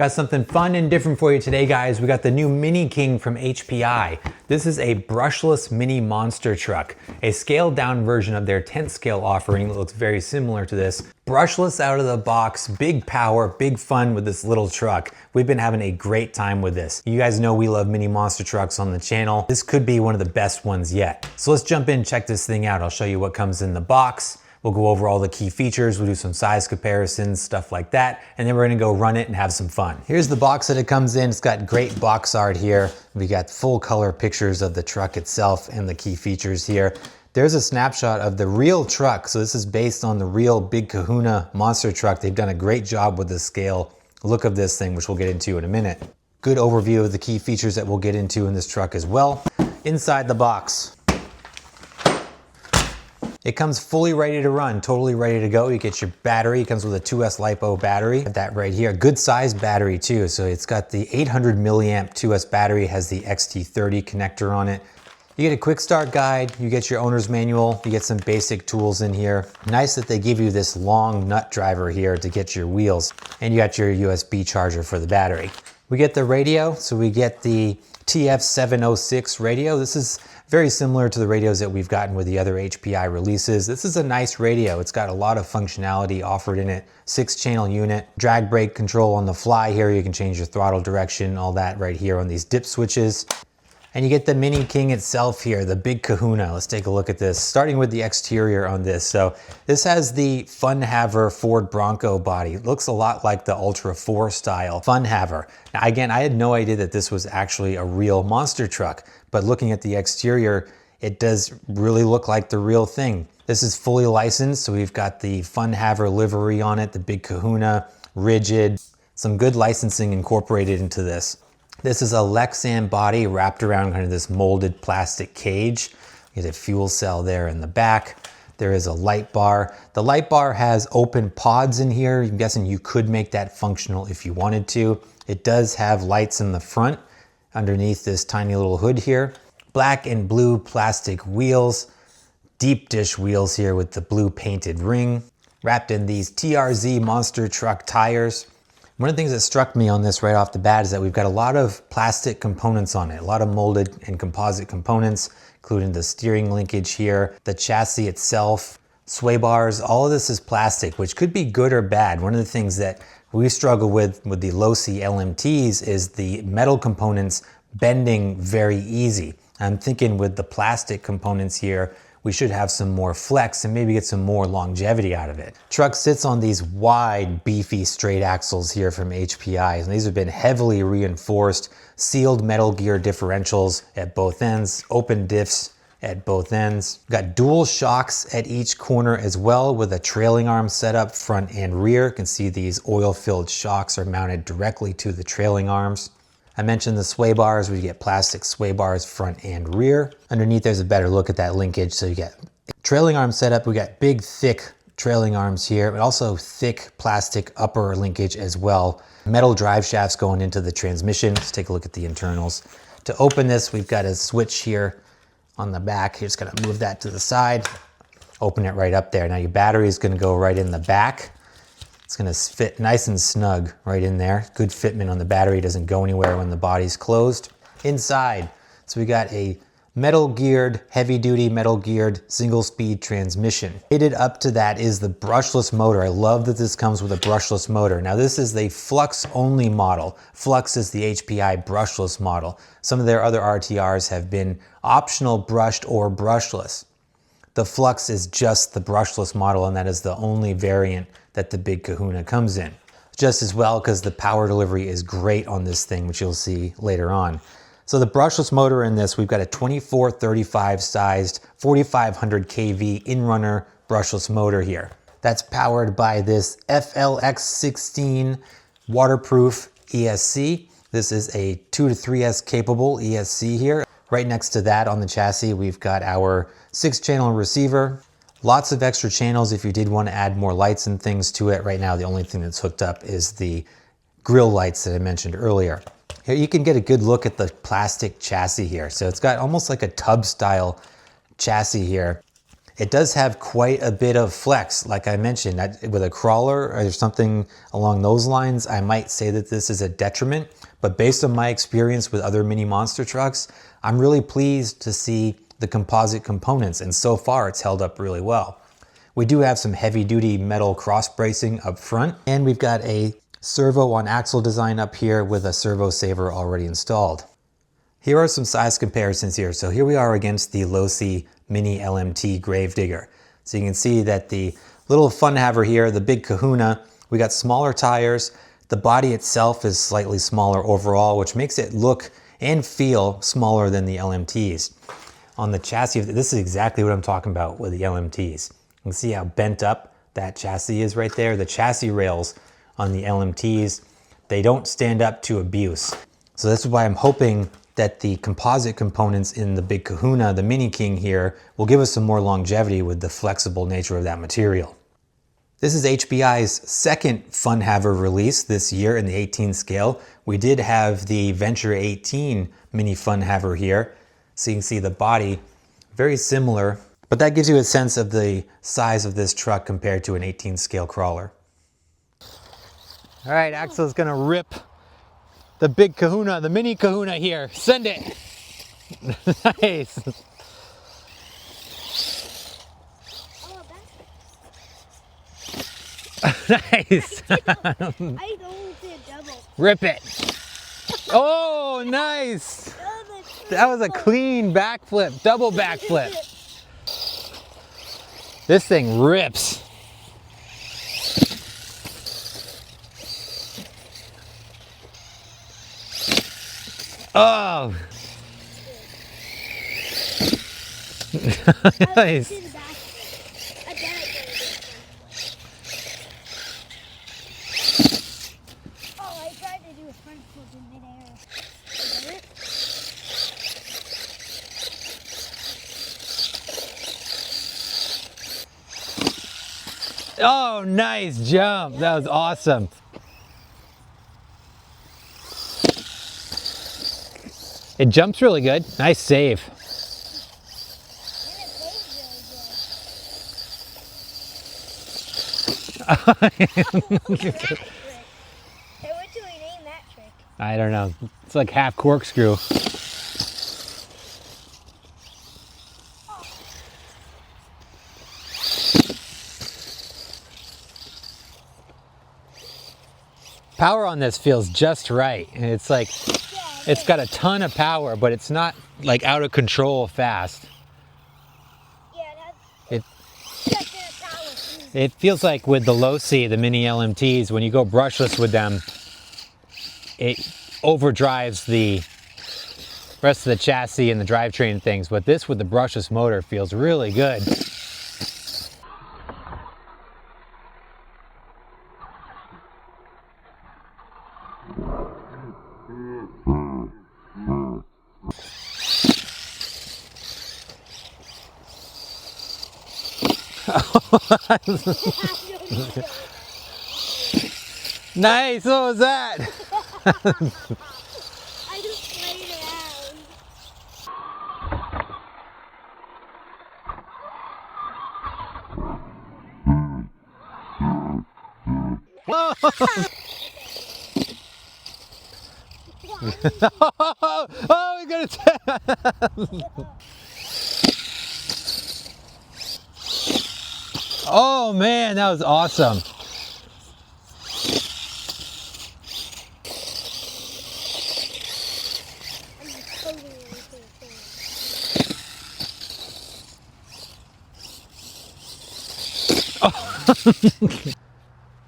Got something fun and different for you today, guys. We got the new Mini King from HPI. This is a brushless mini monster truck, a scaled down version of their 10th scale offering that looks very similar to this. Brushless out of the box, big power, big fun with this little truck. We've been having a great time with this. You guys know we love mini monster trucks on the channel. This could be one of the best ones yet. So let's jump in and check this thing out. I'll show you what comes in the box. We'll go over all the key features, we'll do some size comparisons, stuff like that, and then we're gonna go run it and have some fun. Here's the box that it comes in. It's got great box art here. We got full color pictures of the truck itself and the key features here. There's a snapshot of the real truck. So this is based on the real Big Kahuna monster truck. They've done a great job with the scale look of this thing, which we'll get into in a minute. Good overview of the key features that we'll get into in this truck as well. Inside the box, it comes fully ready to run, totally ready to go. You get your battery, it comes with a 2S LiPo battery. That right here, good size battery too. So it's got the 800 milliamp 2S battery, has the XT30 connector on it. You get a quick start guide, you get your owner's manual, you get some basic tools in here. Nice that they give you this long nut driver here to get your wheels, and you got your USB charger for the battery. We get the radio, so we get the TF706 radio. This is very similar to the radios that we've gotten with the other HPI releases. This is a nice radio. It's got a lot of functionality offered in it. 6-channel unit, drag brake control on the fly here. You can change your throttle direction, all that right here on these dip switches. And you get the Mini King itself here, the Big Kahuna. Let's take a look at this, starting with the exterior on this. So this has the Fun Haver Ford Bronco body. It looks a lot like the Ultra 4 style Fun Haver. Now again, I had no idea that this was actually a real monster truck, but looking at the exterior, it does really look like the real thing. This is fully licensed, so we've got the Fun Haver livery on it, the Big Kahuna, rigid, some good licensing incorporated into this. This is a Lexan body wrapped around kind of this molded plastic cage. You get a fuel cell there in the back. There is a light bar. The light bar has open pods in here. I'm guessing you could make that functional if you wanted to. It does have lights in the front underneath this tiny little hood here. Black and blue plastic wheels, deep dish wheels here with the blue painted ring, wrapped in these TRZ monster truck tires. One of the things that struck me on this right off the bat is that we've got a lot of plastic components on it, a lot of molded and composite components, including the steering linkage here, the chassis itself, sway bars. All of this is plastic, which could be good or bad. One of the things that we struggle with the low-C LMTs is the metal components bending very easy. I'm thinking with the plastic components here, we should have some more flex and maybe get some more longevity out of it. Truck sits on these wide, beefy straight axles here from HPI, and these have been heavily reinforced, sealed metal gear differentials at both ends, open diffs at both ends. Got dual shocks at each corner as well with a trailing arm setup front and rear. You can see these oil-filled shocks are mounted directly to the trailing arms. I mentioned the sway bars. We get plastic sway bars front and rear. Underneath there's a better look at that linkage. So you get trailing arm setup. We got big, thick trailing arms here, but also thick plastic upper linkage as well. Metal drive shafts going into the transmission. Let's take a look at the internals. To open this, we've got a switch here on the back. You're just gonna move that to the side, open it right up there. Now your battery is gonna go right in the back. It's gonna fit nice and snug right in there. Good fitment on the battery, it doesn't go anywhere when the body's closed. Inside, so we got a metal geared, heavy duty metal geared single speed transmission. Rated up to that is the brushless motor. I love that this comes with a brushless motor. Now this is the Flux only model. Flux is the HPI brushless model. Some of their other RTRs have been optional brushed or brushless. The Flux is just the brushless model, and that is the only variant that the Big Kahuna comes in. Just as well because the power delivery is great on this thing, which you'll see later on. So the brushless motor in this, we've got a 2435 sized 4500 kV in-runner brushless motor here. That's powered by this FLX16 waterproof ESC. This is a 2 to 3S capable ESC here. Right next to that on the chassis, we've got our 6-channel receiver. Lots of extra channels if you did want to add more lights and things to it. Right now, the only thing that's hooked up is the grill lights that I mentioned earlier. Here you can get a good look at the plastic chassis here. So it's got almost like a tub style chassis here. It does have quite a bit of flex, like I mentioned. With a crawler or something along those lines, I might say that this is a detriment. But based on my experience with other mini monster trucks, I'm really pleased to see the composite components, and so far it's held up really well. We do have some heavy duty metal cross bracing up front, and we've got a servo on axle design up here with a servo saver already installed. Here are some size comparisons here. So here we are against the Losi Mini LMT Gravedigger. So you can see that the little fun haver here, the big kahuna, we got smaller tires. The body itself is slightly smaller overall, which makes it look and feel smaller than the LMTs. On the chassis, this is exactly what I'm talking about with the LMTs. You can see how bent up that chassis is right there. The chassis rails on the LMTs, they don't stand up to abuse. So this is why I'm hoping that the composite components in the big kahuna, the Mini King here, will give us some more longevity with the flexible nature of that material. This is HPI's second fun haver release this year in the 18 scale. We did have the Venture 18 mini fun haver here. So you can see the body, very similar, but that gives you a sense of the size of this truck compared to an 18 scale crawler. All right, Axel's gonna rip the big kahuna, the mini kahuna here. Send it. Nice. Nice. I don't did double. Rip it. Oh, nice. That was a clean backflip, double backflip. This thing rips. Oh. Nice. Oh, nice jump. That was awesome. It jumps really good. Nice save. I don't know. It's like half corkscrew. Power on this feels just right. And it's like, it's got a ton of power, but it's not like out of control fast. It feels like with the Losi, the mini LMTs, when you go brushless with them, it overdrives the rest of the chassis and the drivetrain and things. But this with the brushless motor feels really good. Nice, what was that? I just played around. Oh, we got it. Oh man, that was awesome.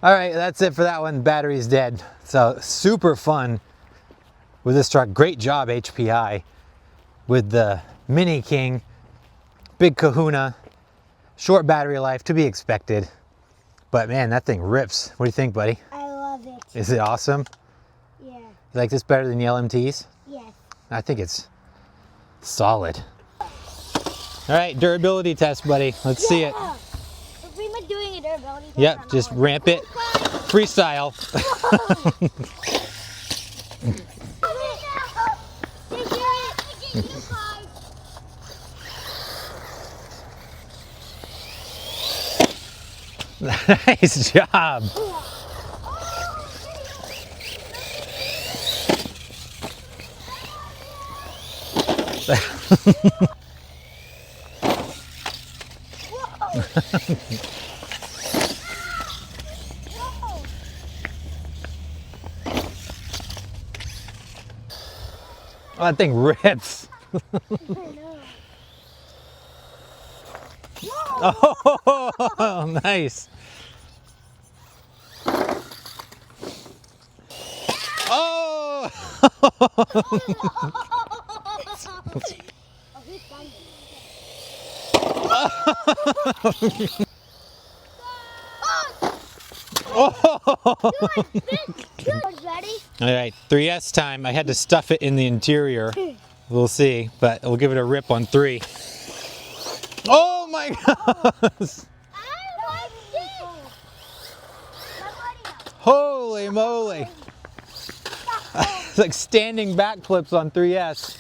All right, that's it for that one. Battery's dead. So super fun with this truck. Great job, HPI, with the Mini King, big kahuna, short battery life to be expected. But man, that thing rips. What do you think, buddy? I love it. Is it awesome? Yeah. You like this better than the LMTs? Yes. I think it's solid. All right, durability test, buddy. Let's see it. We've been doing a durability test. Yep, just ramp it. Freestyle. Nice job. Oh, that thing rips. Oh, nice. Oh! Ready? All right, 3S time. I had to stuff it in the interior. We'll see, but we'll give it a rip on 3. Oh my gosh! Holy moly! It's like standing backflips on 3S.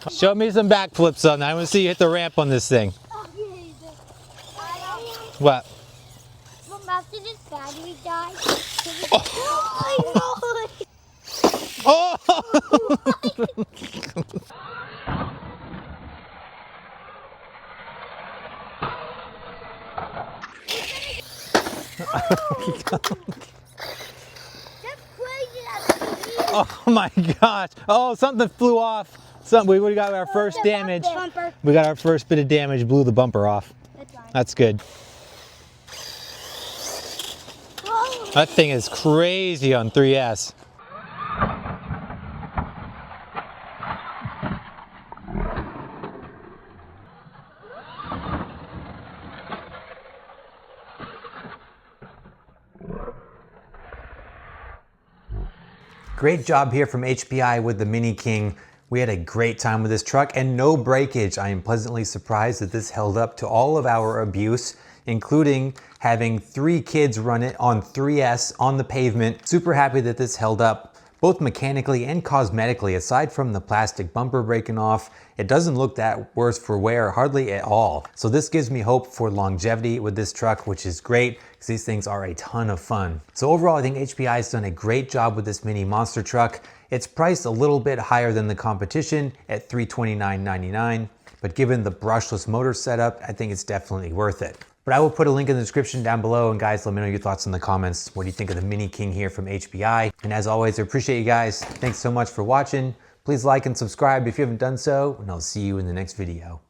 Show me some backflips on that. I want to see you hit the ramp on this thing. What? Well, after this battery dies. Oh! Oh my gosh! Oh, something flew off. We got our first damage. We got our first bit of damage. Blew the bumper off. That's good. That thing is crazy on 3S. Great job here from HPI with the Mini King. We had a great time with this truck and no breakage. I am pleasantly surprised that this held up to all of our abuse, including having 3 kids run it on 3S on the pavement. Super happy that this held up, both mechanically and cosmetically. Aside from the plastic bumper breaking off, it doesn't look that worse for wear, hardly at all. So this gives me hope for longevity with this truck, which is great because these things are a ton of fun. So overall, I think HPI has done a great job with this mini monster truck. It's priced a little bit higher than the competition at $329.99, but given the brushless motor setup, I think it's definitely worth it. But I will put a link in the description down below, and guys, let me know your thoughts in the comments. What do you think of the Mini King here from HPI? And as always, I appreciate you guys. Thanks so much for watching. Please like and subscribe if you haven't done so, and I'll see you in the next video.